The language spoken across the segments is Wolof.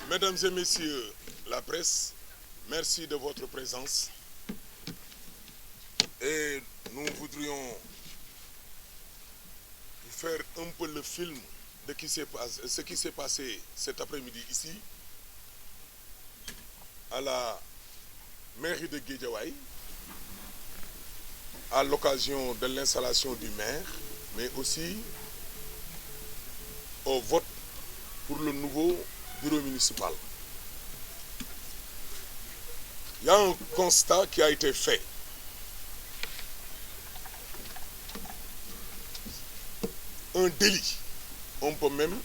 Mesdames et messieurs, la presse, merci de votre présence. Et nous voudrions vous faire un peu le film de ce qui s'est passé cet après-midi ici, à la mairie de Guédiawaye, à l'occasion de l'installation du maire, mais aussi au vote pour le nouveau bureau municipal. Il y a un constat qui a été fait. Un délit. On peut même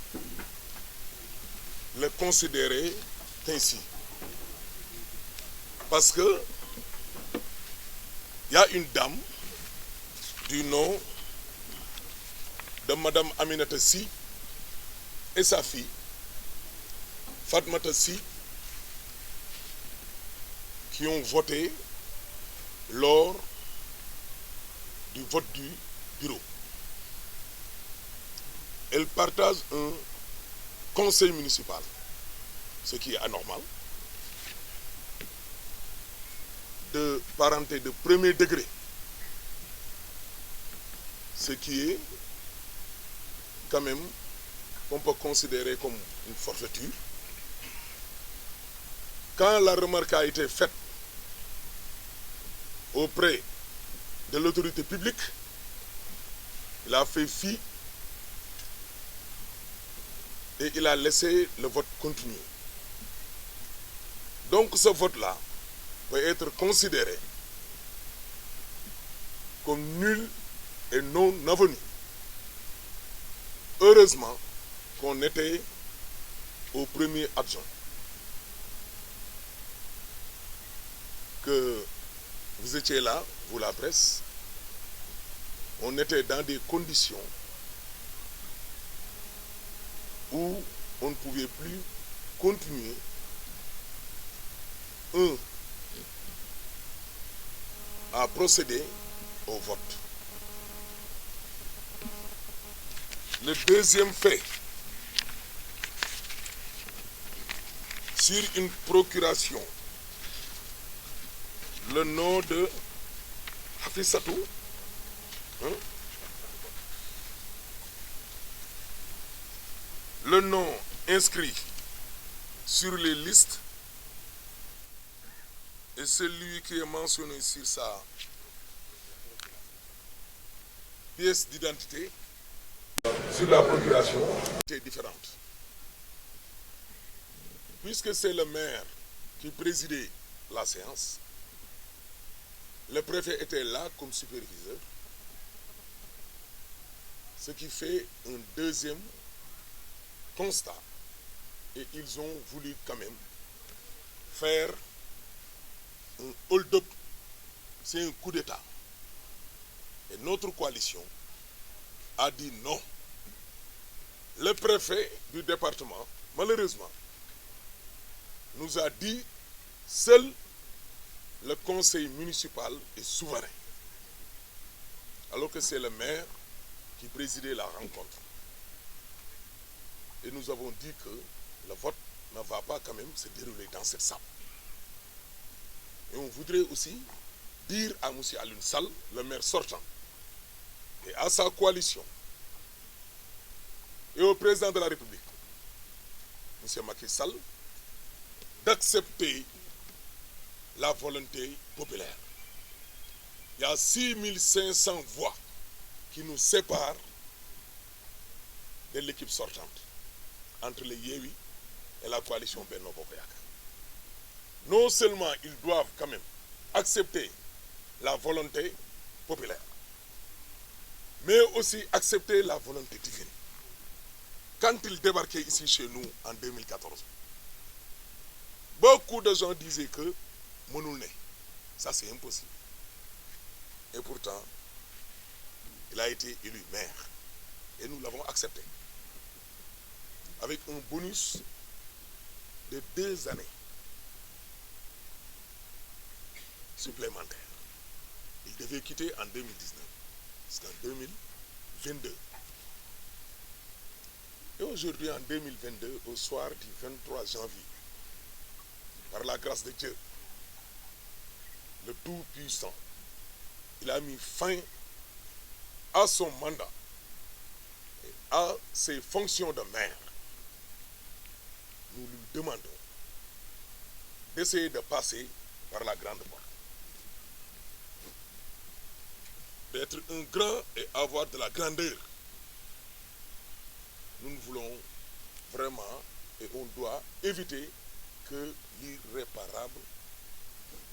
le considérer ainsi. Parce que il y a une dame du nom de Madame Aminata Sy et sa fille, Fatmata Sy, qui ont voté lors du vote du bureau. Elles partagent un conseil municipal, ce qui est anormal, de parenté de premier degré, ce qui est quand même qu'on peut considérer comme une forfaiture. Quand la remarque a été faite auprès de l'autorité publique, il a fait fi et il a laissé le vote continuer. Donc ce vote-là peut être considéré comme nul et non avenu. Heureusement qu'on était au premier adjoint. Que vous étiez là, vous la presse, on était dans des conditions où on ne pouvait plus continuer à procéder au vote. Le deuxième fait, sur une procuration, le nom de Hafissatou, le nom inscrit sur les listes et celui qui est mentionné sur sa pièce d'identité sur la procuration est différente. Puisque c'est le maire qui présidait la séance, le préfet était là comme superviseur, ce qui fait un deuxième constat. Et ils ont voulu quand même faire un hold-up, c'est un coup d'État. Et notre coalition a dit non. Le préfet du département, malheureusement, nous a dit seul le conseil municipal est souverain. Alors que c'est le maire qui présidait la rencontre. Et nous avons dit que le vote ne va pas quand même se dérouler dans cette salle. Et on voudrait aussi dire à M. Alioune Sall, le maire sortant, et à sa coalition, et au président de la République, M. Macky Sall, d'accepter la volonté populaire. Il y a 6500 voix qui nous séparent de l'équipe sortante, entre les Yéwi et la coalition Benno Bokk Yakaar. Non seulement ils doivent quand même accepter la volonté populaire, mais aussi accepter la volonté divine. Quand ils débarquaient ici chez nous en 2014, beaucoup de gens disaient que Monoulne, ça c'est impossible. Et pourtant, il a été élu maire. Et nous l'avons accepté. Avec un bonus de 2 années supplémentaires. Il devait quitter en 2019. C'est en 2022. Et aujourd'hui, en 2022, au soir du 23 janvier, par la grâce de Dieu, le Tout-Puissant, il a mis fin à son mandat et à ses fonctions de maire. Nous lui demandons d'essayer de passer par la grande porte, d'être un grand et avoir de la grandeur. Nous voulons vraiment, et on doit éviter que l'irréparable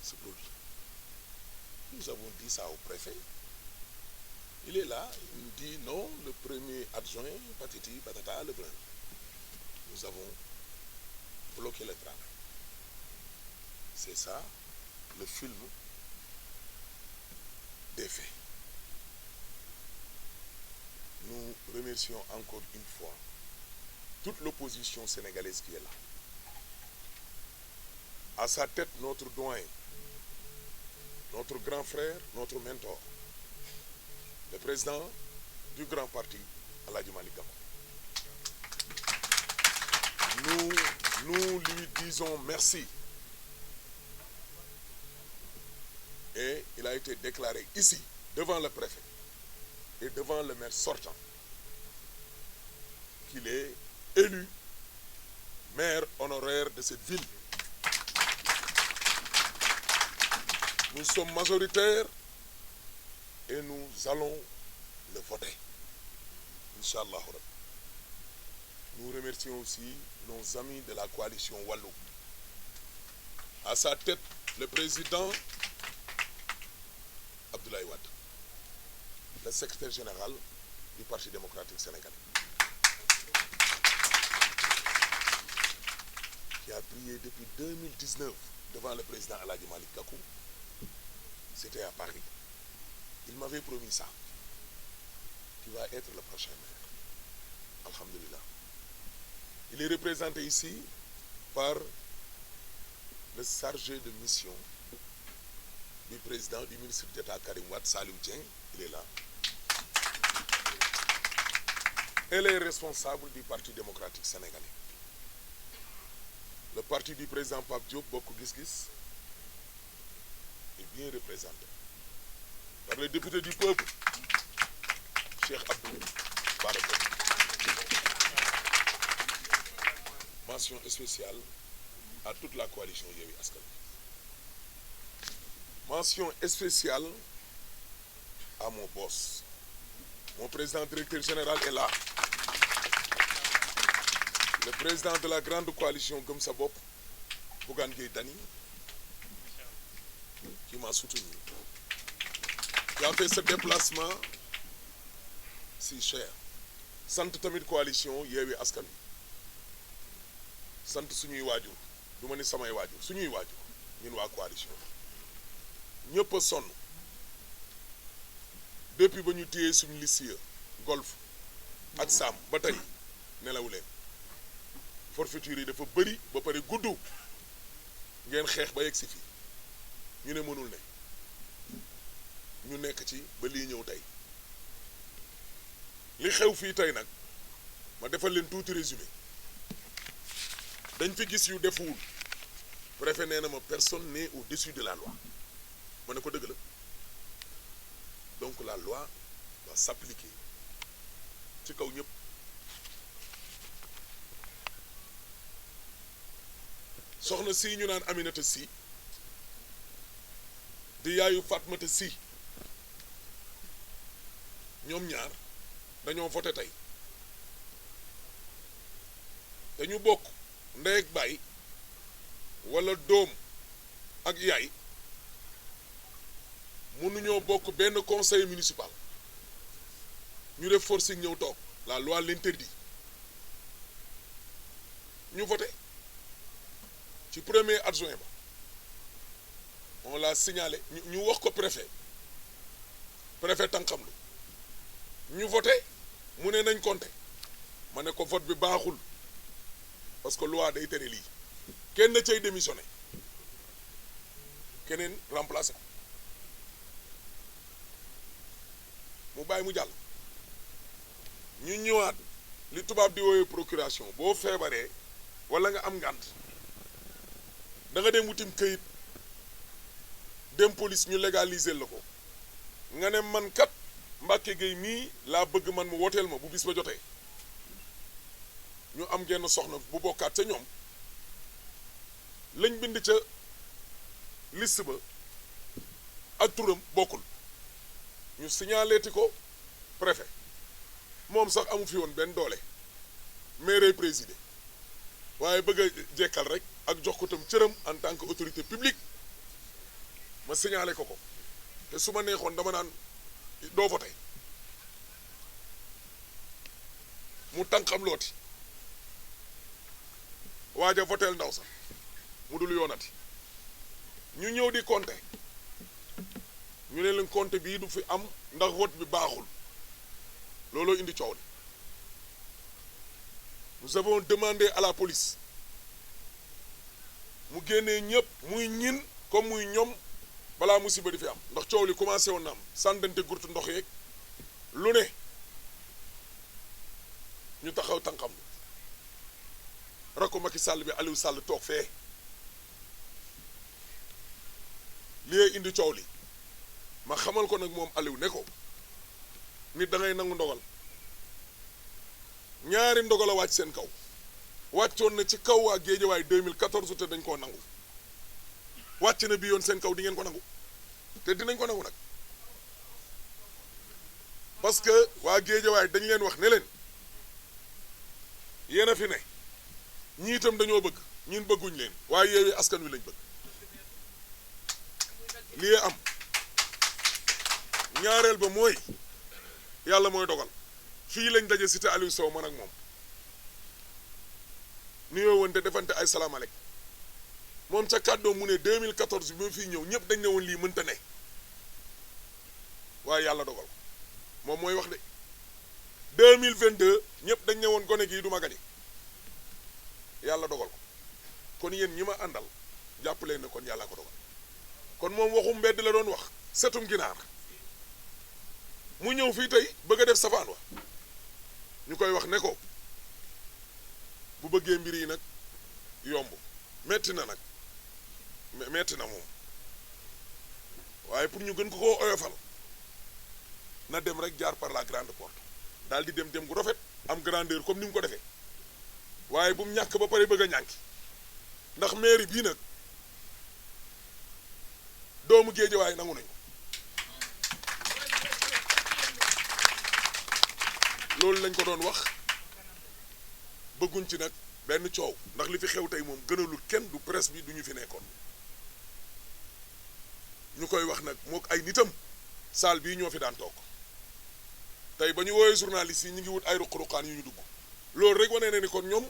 se produise. Nous avons dit ça au préfet. Il est là, il nous dit non, le premier adjoint, patati, patata, le blanc. Nous avons bloqué le travail. C'est ça, le film des faits. Nous remercions encore une fois toute l'opposition sénégalaise qui est là. À sa tête, notre doyen, notre grand frère, notre mentor, le président du grand parti, Aladji Malick Gakou. Nous lui disons merci. Et il a été déclaré ici, devant le préfet et devant le maire sortant, qu'il est élu maire honoraire de cette ville. Nous sommes majoritaires et nous allons le voter. Inch'Allah. Nous remercions aussi nos amis de la coalition Wallu. À sa tête, le président Abdoulaye Wade, le secrétaire général du Parti démocratique sénégalais, qui a prié depuis 2019 devant le président Aladji Malick Gakou. C'était à Paris. Il m'avait promis ça, qui va être le prochain maire. Alhamdulillah. Il est représenté ici par le chargé de mission du président du ministre d'État Karim Wade, Saliou Dieng, il est là. Et les responsables du Parti démocratique sénégalais. Le parti du président Pape Diop, Bokk Gis Gis, est bien représenté par le député du peuple, Cheikh Abdou Bara Dolly. Mention spéciale à toute la coalition Yewwi Askan Wi. Mention spéciale à mon boss. Mon président directeur général est là. Le président de la grande coalition Gëm Sa Bopp, Bougane Gueye Dany, qui m'a soutenu, qui a fait ce déplacement si cher. Sant tamit coalition Yewwi Askan Wi. Sant suñuy waajur, du ma ni samay waajur, suñuy waajur, ñun waa coalition. ñëpp a sonn depuis ba ñu téyee suñu liste golf ak saam ba tey nelawu leen. Forfaiture yi dafa bëri ba pare gudd ngeen xeex ba yegg si fii ñu ne mënul ne ñu nekk ci ba lii ñëw tey li xew fii tey nag ma defal leen tuuti résumé. dañ fi gis yu defuwul préfet nee na ma personne n'est au-dessus de la loi ma ne ko dëgg la donc la loi va s'appliquer ci kaw ñëpp. soxna si ñu naan Aminata Sy di yaayu Fatmata Sy ñoom ñaar dañoo voté tey dañu bokk ndey ak baay walla doom ak yaay mënuñoo bokk benn conseil municipal ñu def forcing ñëw toog la loi l'interdit ñu voté ci premier adjoint ba on l'a signalé ñu wax ko préfet tànqamlu ñu voté mu ne nañ compté ma ne ko vote bi baaxul parce que loi day tere lii kenn na cay démissionné keneen remplacé ko mu bàyyi mu jàll ñu ñëwaat li tubaab di woowee procuration boo feebaree walla nga am ngànt da nga dem wutim këyit dem police ñu légaliser la ko nga ne man kat Mbacke Gueye mii laa bëgg man mu woteel ma bu bis ba jotee ñu am genn soxna bu bokkaat ca ñoom lañ bind ca liste ba ak turam bokkul ñu signaleeti ko préfet moom sax amu fi woon benn doole maire présidé waaye bëgg a jekkal rek ak jox ko tam cëram en tant que autorité publique ma signalé ko te su ma neexoon dama naan doo voté mu tànqam looti waaja voteel ndaw sax mu dul yoonati ñu ñëw di compter ñu ne leen compter bii du fi am ndax vote bi baaxul looloo indi coow li nous avons demandé à la police mu génnee ñëpp muy ñin comme muy ñoom balaa musiba di fi am ndax coow li commencé woon na am sàndante gurtu ndox yeeg lu ne ñu taxaw tànqam rakku Macky Sall bi Aliou Sall toog fee lii indi coow li ma xamal ko nag moom Aliou ne ko nit da ngay nangu ndogal ñaari ndogal a wàcc seen kaw wàccoon na ci kaw waa Géejawaay 2014 te dañ koo nangu wàcc na bi yoon seen kaw di ngeen ko nangu te dinañ ko nangu nag parce que waa Géejawaay dañ leen wax ne leen yéen a fi ne ñii itam dañoo bëgg ñun bëgguñ leen waaye Yewwi Askan Wi lañ bëgg lii am ñaareel ba mooy yàlla mooy dogal fii lañ daje cité Aliou Sow man ak moom nuyoo woon te defante ay salaamaaleykum moom ca kàddoom mu ne 2014 bi ma fii ñëw ñëpp dañ ne woon lii mënta ne waaye yàlla dogal ko moom mooy wax de 2022 ñëpp dañ ne woon gone gii du ma gañe yàlla dogal ko kon yéen ñi ma àndal jàpp leen ne kon yàlla ko dogal kon moom waxu mbedd la doon wax setum ginaar mu ñëw fii tey bëgg a def safaan wa ñu koy wax ne ko bu bëggee mbir yi nag yomb metti na nag metti na moom waaye pour ñu gën ko koo oyofal na dem rek jaar par la grande porte daal di dem gu rafet am grandeur comme ni mu ko defee waaye bu mu ñàkk ba pare bëgg a ñànki ndax mairie bii nag doomu Géejawaay nangu nañu loolu lañ ko doon wax bëgguñ ci nag benn coow ndax li fi xew tey moom gënalul kenn du presse bi du ñu fi nekkoon ñu koy wax nag mook ay nitam salle bii ñoo fi daan toog tey ba ñu woowee journaliste yi ñu ngi wut ay ruq-ruqaan yu ñu dugg loolu rek wane na ni kon ñoom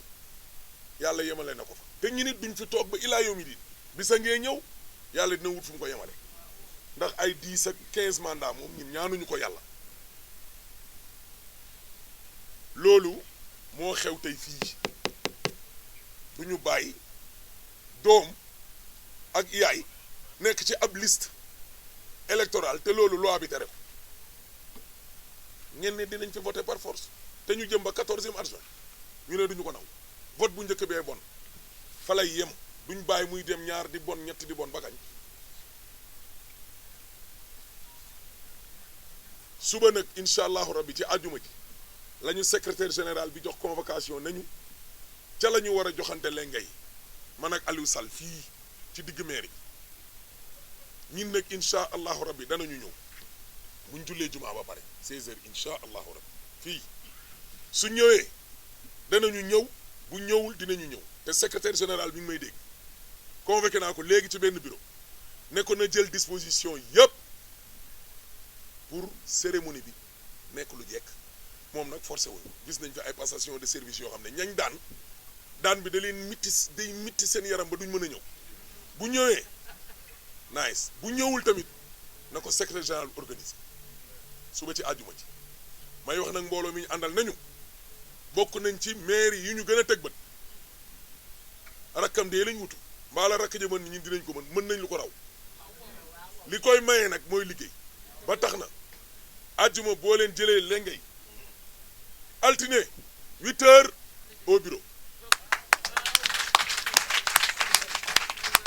yàlla yemale na ko fa te ñu nit duñ fi toog ba ilaa yawmi diin bisa ngee ñëw yàlla dina wut fu mu ko yemale ndax ay 10 ak 15 mandat moom ñun ñaanuñu ko yàlla loolu moo xew tey fii du ñu bàyyi doom ak yaay nekk ci ab liste électorale te loolu loi bi tere ko ngeen ne dinañ fi voter par force te ñu jëm ba 14e adjoint ñu ne duñu ko naw vote bu njëkk bee bon fa lay yem duñ bàyyi muy dem ñaar di bon ñett di bon ba kañ suba nag incha allahu rabbi ci àjjuma ji la ñu secrétaire général bi jox convocation nañu ca la ñu war a joxante lengay man ak Aliou Sall fii ci digg mairie ñun nag incha allahu rabbi danañu ñëw buñ jullee jumaa ba pare 16h incha allahu rabbi fii su ñëwee danañu ñëw bu ñëwul dinañu ñëw te secrétaire général bi ngi may dégg convoqué naa ko léegi ci benn bureau ne ko na jël disposition yépp pour cérémonie bi nekk lu jekk moom nag forcé wuñu gis nañ fi ay passation de service yoo xam ne ñañ daan bi da leen mitti seen yaram ba duñ mën a ñëw bu ñëwee nice bu ñëwul tamit na ko secrétaire général organisé suba ci àjjuma ji may wax nag mbooloo mi ñu àndal nañu bokk nañ ci mairie yi ñu gën a teg bët rakkam dee lañ wutu mbaa la rakk ja mën ñun dinañ ko mën nañ lu ko raw li koy maye nag mooy liggéey ba tax na àjjuma boo leen jëlee lengay altine 8h au bureau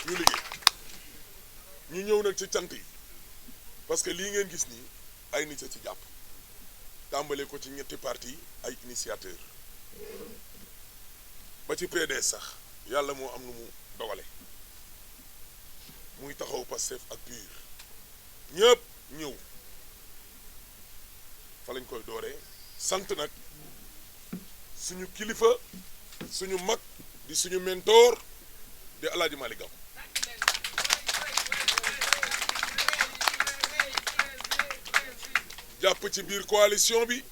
ñu liggéey ñu ñëw nag ci cant yi parce que lii ngeen gis nii ay nit a ci jàpp tàmbale ko ci ñetti parti ay initiateur ba ci PDS sax yàlla moo am nu mu dogale muy taxaw Pastef ak PUR ñëpp ñëw fa lañ koy dooree sant nag suñu kilifa suñu mag di suñu mentor di El Hadj Malick Gakou jàpp ci biir coalition bi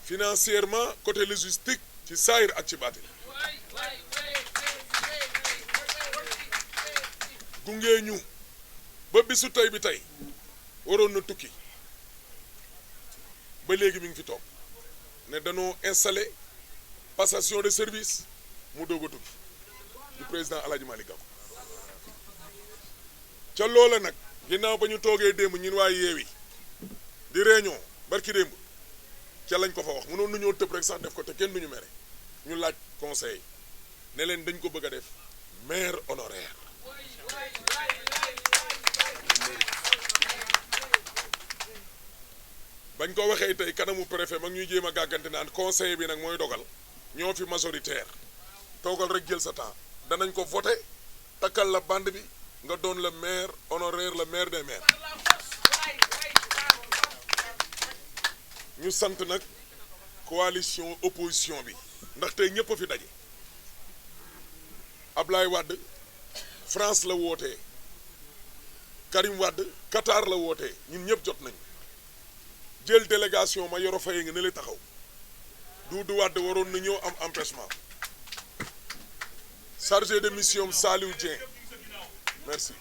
financièrement côté logistique ci saayir ak ci baatin gungee ñu ba bisu tey bi tey waroon na tukki ba léegi mi ngi fi toog ne danoo installé passation de service mu doog a tukki du président El Hadj Malick Gakou ca loola nag ginnaaw ba ñu toogee démb ñun waa Yewwi di réunion barki démb ca lañ ko fa wax mënoon nañoo tëb rek sax def ko te kenn duñu mere ñu laaj conseil ne leen dañ ko bëgg a def maire honoraire bañ ko waxee tey kanamu préfet mag ñuy jéem a gàggante naan conseil bi nag mooy dogal ñoo fi majoritaire toogal rek jël sa temps danañ ko voté takkal la bande bi nga doon le maire honoraire le maire des maires ñu sant nag coalition opposition bi ndax tey ñëpp a fi daje Ablaye Wade France la wootee Karim Wade Qatar la wootee ñun ñëpp jot nañu jël délégation ma yoro faye nga ne la taxaw Doudou Wade waroon na ñëw am empêchement chargé de mission Saliou Dieng merci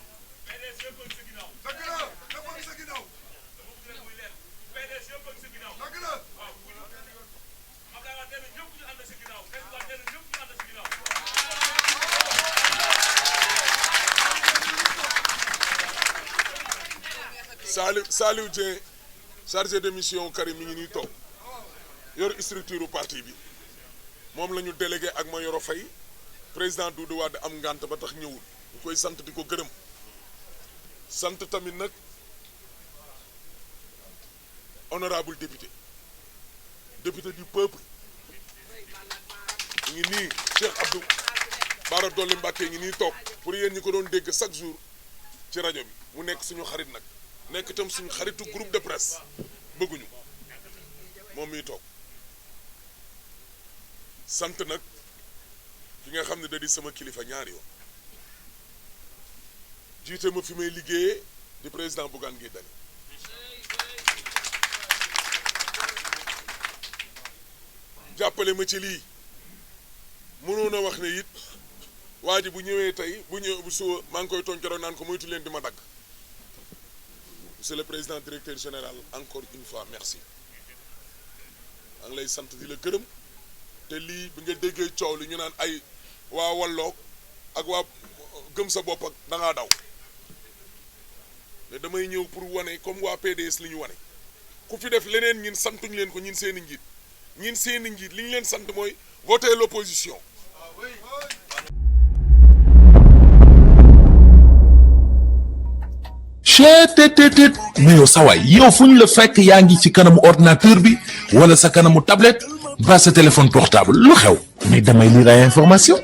Saliou Dieng chargé de mission Karim mi ngi nii toog yor structure parti bi moom la ñu délégué ak ma yoro fay président Doudou Wade am ngànt ba tax ñëwul ñu koy sant di ko gërëm sant tamit nag honorable député du peuple ngi nii Cheikh Abdou Bara Dolly Mbacké ngi nii toog pour yéen ñi ko doon dégg chaque jour ci rajo bi mu nekk suñu xarit nag nekk itam suñu xaritu groupe de presse bëgguñu moom miy toog sant nag ki nga xam ne da di sama kilifa ñaari yoon jiite ma fi may liggéeyee di président Bougane Gueye Dany jàppale ma ci lii mënoon a wax ne it waa ji bu ñëwee tey bu ñëw bu suba maa ngi koy tooñ keroog naan ko moytu leen di ma dagg monsieur le président directeur général encore une fois merci maa ngi lay sant di la gërëm te lii bi nga déggee coow li ñu naan ay waa Walloog ak waa gëm sa bopp ak da ngaa daw mais damay ñëw pour wane comme waa PDS li ñu wane ku fi def leneen ñin santuñ leen ko ñin seeni njiit li ñu leen sant mooy voter l'opposition. cheetetetet mais yow sawaay yow fu ñu la fekk yaa ngi ci kanamu ordinateur bi wala sa kanamu tablette ba sa téléphone portable lu xew mais damay lire ay information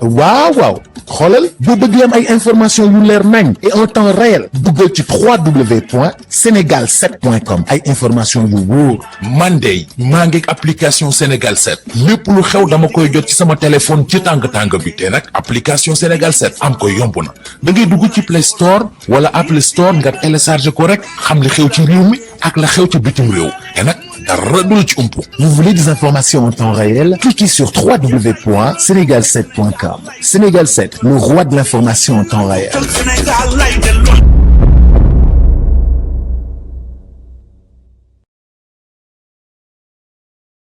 waaw xoolal boo bëgg am ay information yu leer nañ et en temps réel duggal ci www.senegal7.com ay information yu wóor man de maa ngi application Sénégal 7 lépp lu xew dama koy jot ci sama téléphone ci tàng bi te nag application Sénégal 7 am ko yomb na da ngay dugg ci Play Store wala Apple Store nga télécharge ko rek xam li xew ci réew mi ak la xew ci bitim réew te nag dara du la ci umpu. Vous voulez des informations en temps réel? Cliquez sur www.senegal7.com. Sénégal 7, le roi de l'information en temps réel.